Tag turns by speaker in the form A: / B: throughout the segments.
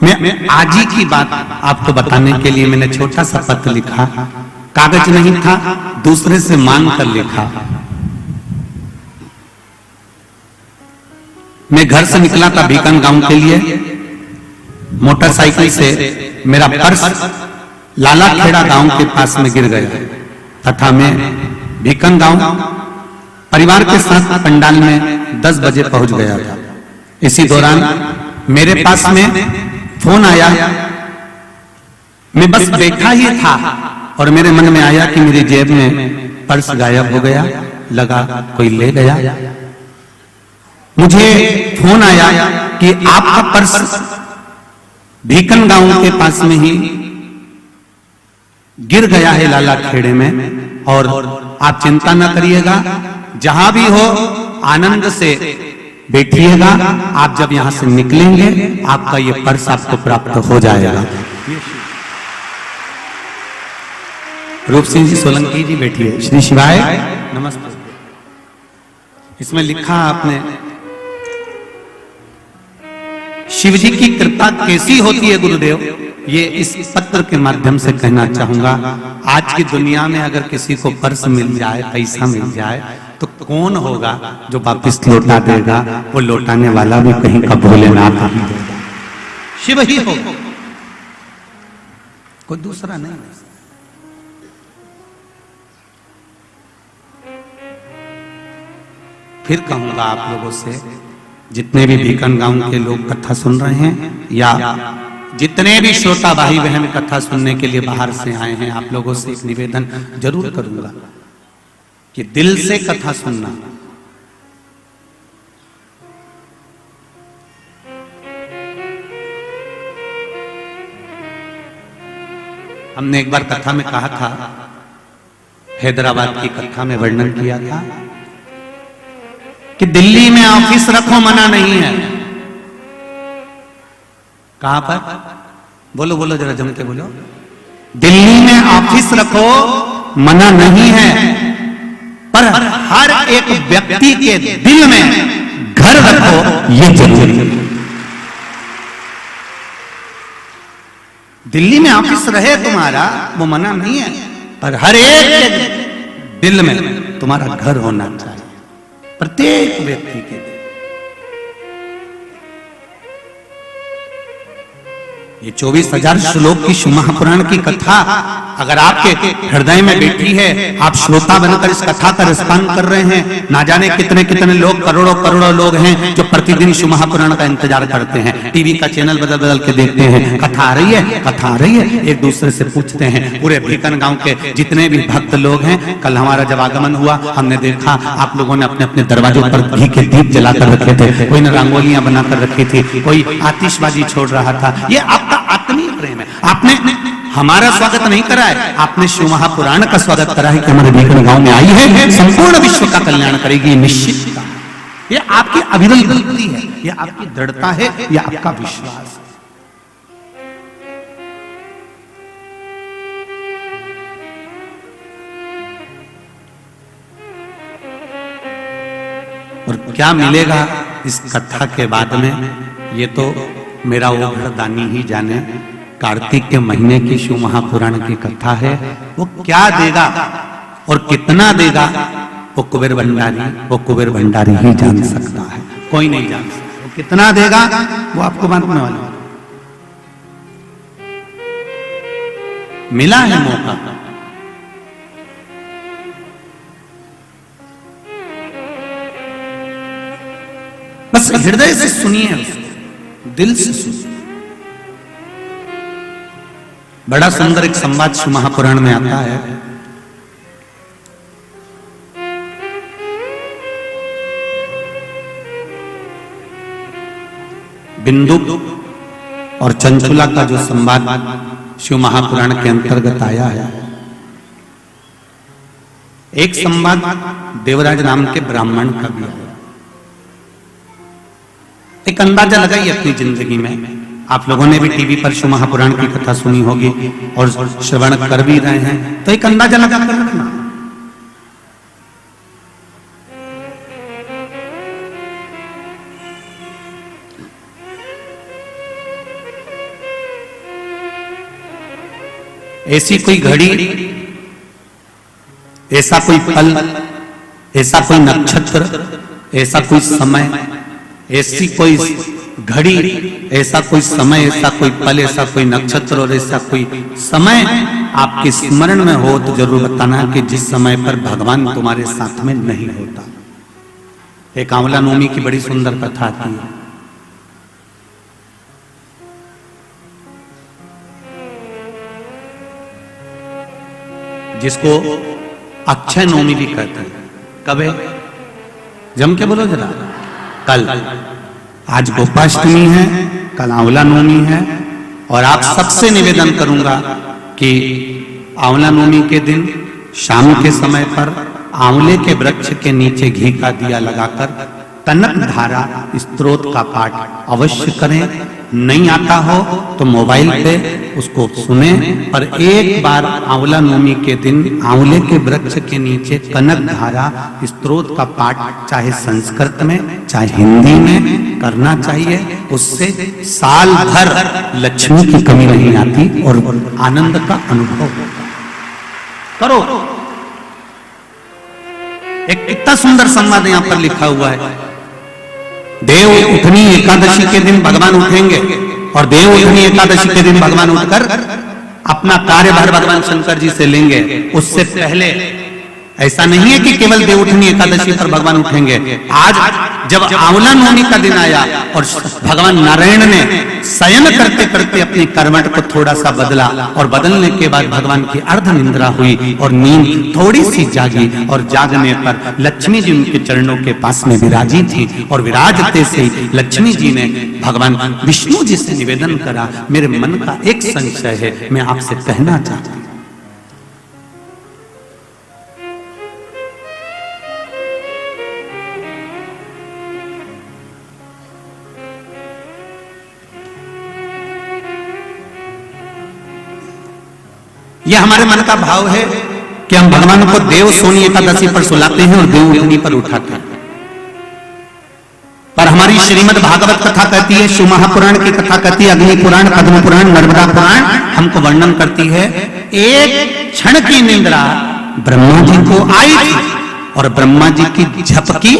A: मैं आज ही की बात आपको बताने के लिए मैंने छोटा सा पत्र लिखा, कागज नहीं था, दूसरे से मांग कर लिखा। मैं घर से निकला था भीकन गांव के लिए, मोटरसाइकिल से मेरा पर्स लाला खेड़ा गांव के पास में गिर गया तथा मैं भीकन गांव परिवार के साथ पंडाल में 10 बजे पहुंच गया था। इसी दौरान मेरे पास में फोन आया। मैं बस बैठा ही था और मेरे मन में आया कि मेरी जेब में पर्स गायब हो गया, लगा कोई ले गया। मुझे फोन आया कि आपका पर्स भीकन गांव के पास में ही गिर गया है लाला खेड़े में, और आप चिंता न करिएगा, जहां भी हो आनंद से बैठिएगा। आप जब यहां से निकलेंगे आपका ये पर्स आपको प्राप्त हो जाएगा। रूप सिंह जी सोलंकी जी बैठिए। श्री शिवाय नमस्ते। इसमें लिखा आपने, शिव जी की कृपा कैसी होती है गुरुदेव, ये इस पत्र के माध्यम से कहना चाहूंगा। आज की दुनिया में अगर किसी को पर्स मिल जाए, पैसा मिल जाए, तो कौन होगा जो वापिस लौटा देगा? वो लौटाने वाला भी कहीं का भोलेनाथ ही देगा, शिव ही होगा, कोई दूसरा नहीं। फिर कहूंगा आप लोगों से, जितने भी भीकन गांव के लोग कथा सुन रहे हैं या जितने भी श्रोता भाई बहन कथा सुनने के लिए बाहर से आए हैं, आप लोगों से एक निवेदन जरूर करूंगा कि दिल से कथा सुनना। हमने एक बार कथा में कहा था, हैदराबाद की कथा में वर्णन किया था कि दिल्ली में ऑफिस रखो मना नहीं है। कहां पर? बोलो बोलो जरा जम के बोलो। दिल्ली में ऑफिस रखो मना नहीं है, पर हर एक व्यक्ति के दिल में घर रखो ये जरूरी है। दिल्ली में ऑफिस रहे तुम्हारा वो मना नहीं है, पर हर एक के दिल में तुम्हारा घर होना चाहिए, प्रत्येक व्यक्ति के। ये 24,000 श्लोक की शिव महापुराण की कथा अगर आपके हृदय में बैठी है, आप श्रोता बनकर इस कथा का रसपान कर रहे हैं, ना जाने कितने कितने लोग, करोड़ों करोड़ों लोग हैं जो प्रतिदिन शिव महापुराण का इंतजार करते हैं, टीवी का चैनल बदल बदल के देखते हैं, कथा आ रही है, कथा आ रही है, एक दूसरे से पूछते हैं। पूरे भीकन गांव के जितने भी भक्त लोग हैं, कल हमारा जब आगमन हुआ हमने देखा आप लोगों ने अपने अपने दरवाजों पर घी के दीप जलाकर रखे थे, कोई ने रंगोलियां बनाकर रखी थी, कोई आतिशबाजी छोड़ रहा था। ये आपका आत्मीय प्रेम है। आपने हमारा स्वागत नहीं करा है, आपने शिव महापुराण का स्वागत करा है कि हमारे भीकन गांव में आई है, संपूर्ण विश्व का कल्याण करेगी, निश्चित। ये आपकी अविरल गलती है, ये आपकी दृढ़ता है, ये आपका विश्वास है। और क्या मिलेगा इस कथा के बाद में, ये तो मेरा वो घरदानी ही जाने। कार्तिक के महीने की शिव महापुराण की कथा है, वो क्या देगा और कितना देगा वो कुबेर भंडारी ही जान सकता है, कोई नहीं जान सकता। वो कितना देगा वो आपको मालूम वाला। मिला है मौका, बस हृदय से सुनिए, दिल से सुनिए। बड़ा सुंदर एक संवाद शिव महापुराण में आता है। बिंदु और चंचुला का जो संवाद शिव महापुराण के अंतर्गत आया है, एक संवाद देवराज नाम के ब्राह्मण का भी है। एक अंदाजा लगाइए अपनी जिंदगी में, आप लोगों ने भी टीवी पर शिव महापुराण की कथा सुनी होगी और श्रवण कर भी रहे हैं, तो एक अंदाजा लगा कर रखना। ऐसी कोई घड़ी, ऐसा कोई पल, ऐसा कोई नक्षत्र, ऐसा कोई समय, ऐसी कोई घड़ी, ऐसा कोई समय, ऐसा कोई पल, ऐसा कोई नक्षत्र और ऐसा कोई समय आपके स्मरण में हो तो जरूर बताना कि जिस समय पर भगवान तुम्हारे साथ में नहीं होता। एक आंवला नवमी की बड़ी सुंदर कथा आती है। जिसको अक्षय नवमी भी कहते हैं। कब है? जम के बोलो जरा। कल। आज गोपाष्टमी है, कल आंवला नवमी है। और आप सबसे निवेदन करूंगा कि आंवला नवमी के दिन शाम के समय पर आंवले के वृक्ष के नीचे घी का दिया लगाकर कनक धारा स्तोत्र का पाठ अवश्य करें। नहीं आता हो तो मोबाइल पे उसको सुने। और एक बार आंवला नवमी के दिन आंवले के वृक्ष के नीचे कनक धारा स्तोत्र का पाठ चाहे संस्कृत में चाहे हिंदी में करना चाहिए। उससे साल भर लक्ष्मी की कमी नहीं आती और आनंद का अनुभव करो। एक कितना सुंदर संवाद यहां पर लिखा हुआ है। देव उठनी एकादशी के दिन भगवान उठेंगे और देव उठनी एकादशी के दिन भगवान उठकर अपना कार्यभार भगवान शंकर जी से लेंगे। उससे पहले ऐसा नहीं है कि केवल देव उठनी एकादशी पर भगवान उठेंगे। आज जब आंवला नवमी का दिन आया और भगवान नारायण ने शयन करते करते अपनी कर्मठ को थोड़ा सा बदला और बदलने के बाद भगवान की अर्ध निंद्रा हुई और नींद थोड़ी सी जागी और जागने पर लक्ष्मी जी उनके चरणों के पास में विराजी थी। और विराजते से ही लक्ष्मी जी ने भगवान विष्णु जी से निवेदन करा, मेरे मन का एक संशय है, मैं आपसे कहना चाहती हूं। यह हमारे मन का भाव है कि हम भगवान को देव सोनी एकादशी पर सुलाते हैं और देव उठनी पर उठाते हैं। पर हमारी श्रीमद् भागवत कथा कहती है, शिव महापुराण की कथा कहती है, अग्नि पुराण, पद्म पुराण, नर्मदा पुराण हमको वर्णन करती है। एक क्षण की निंद्रा ब्रह्मा जी को आई थी और ब्रह्मा जी की झपकी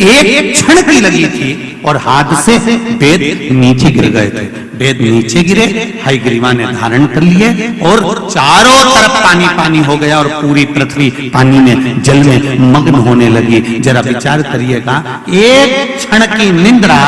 A: एक क्षण की लगी थी और हाथ से वेद नीचे गिर गए थे। वेद नीचे गिरे, हयग्रीवा ने धारण कर लिए और चारों तरफ पानी पानी हो गया और पूरी पृथ्वी पानी में जल में मग्न होने लगी। जरा विचार करिएगा, एक क्षण की निंद्रा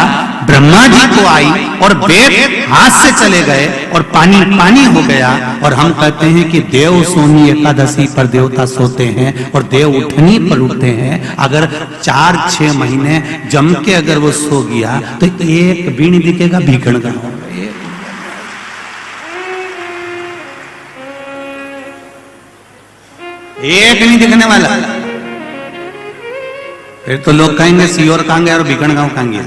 A: ब्रह्मा जी को आई और वेद हाथ से चले गए और पानी पानी हो गया। और हम कहते हैं कि देव सोनी एकादशी पर देवता सोते हैं और देव उठनी पर उठते हैं। अगर 4-6 महीने जम के अगर वो सो गया तो एक भी नहीं दिखेगा भीखण का। एक नहीं दिखने वाला। फिर तो लोग कहेंगे सियोर कहां गया और भीखण गांव कहां गया।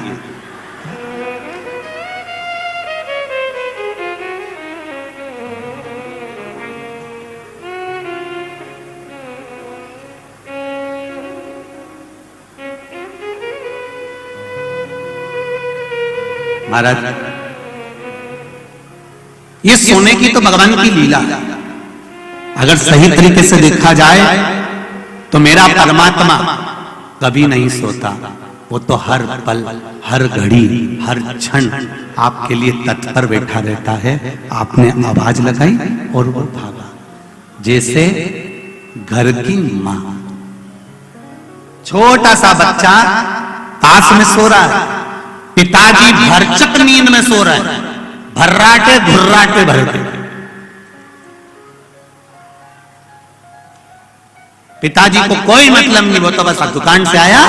A: महाराज, ये सोने की तो भगवान की लीला। अगर सही तरीके से देखा जाए तो मेरा परमात्मा कभी नहीं सोता। वो तो हर पल, हर घड़ी, हर क्षण आपके लिए तत्पर बैठा रहता है। आपने आवाज लगाई और वो भागा। जैसे घर की मां, छोटा सा बच्चा पास में सो रहा है, पिताजी भरचक नींद में सो रहे हैं, भर्राटे घुर्राटे भरते। पिताजी को कोई मतलब नहीं, वो तो बस दुकान से आया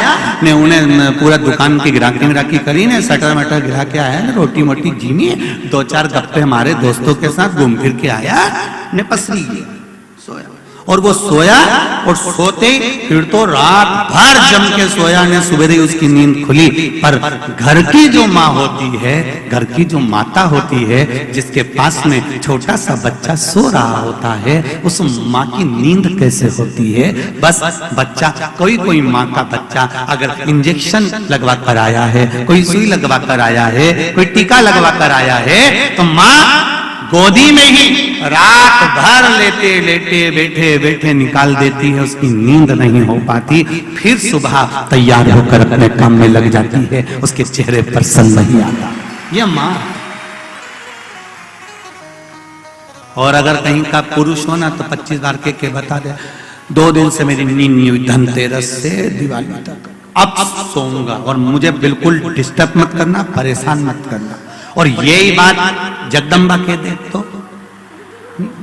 A: ने, उन्हें पूरा दुकान की गिराकी करी ने, सटर मटर गिरा के आया ने, रोटी मोटी जीनी, 2-4 गप्पे हमारे दोस्तों के साथ घूम फिर के आया ने, पसरी गया, सोया। और वो सोया और सोते फिर तो रात भर जम के सोया ने, सुबह उसकी नींद खुली। पर घर की जो माँ होती है, घर की जो माता होती है, जिसके पास में छोटा सा बच्चा सो रहा होता है, उस माँ की नींद कैसे होती है। बस बच्चा, कोई माँ का बच्चा अगर इंजेक्शन लगवा कर आया है, कोई सुई लगवा कर आया है, कोई टीका लगवा कर आया है, तो माँ गोदी में ही रात भर लेटे लेटे बैठे बैठे निकाल देती है, उसकी नींद नहीं हो पाती, फिर सुबह तैयार होकर अपने काम में लग जाती है, उसके चेहरे पर सन नहीं आता। ये माँ। और अगर कहीं का पुरुष हो ना तो 25 बार के बता दे, 2 दिन से मेरी नींद नहीं हुई, धनतेरस से दिवाली तक, अब सोऊंगा और मुझे बिल्कुल डिस्टर्ब मत करना, परेशान मत करना। और यही बात जगदम्बा के दे तो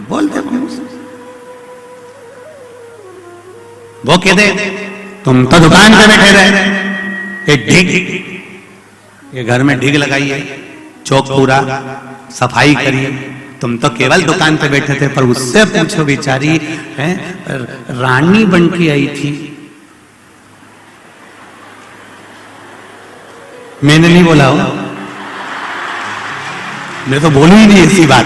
A: बोल दे, वो कह दे तुम तो दुकान पे बैठे रहे, एक ढिग, ये घर में ढिग लगाइए, चौक पूरा सफाई करिए, तुम तो केवल दुकान पे बैठे थे। पर उससे पूछो, बेचारी है रानी बन के आई थी। मैंने नहीं बोला हो, मैं तो बोलू ही नहीं ऐसी बात।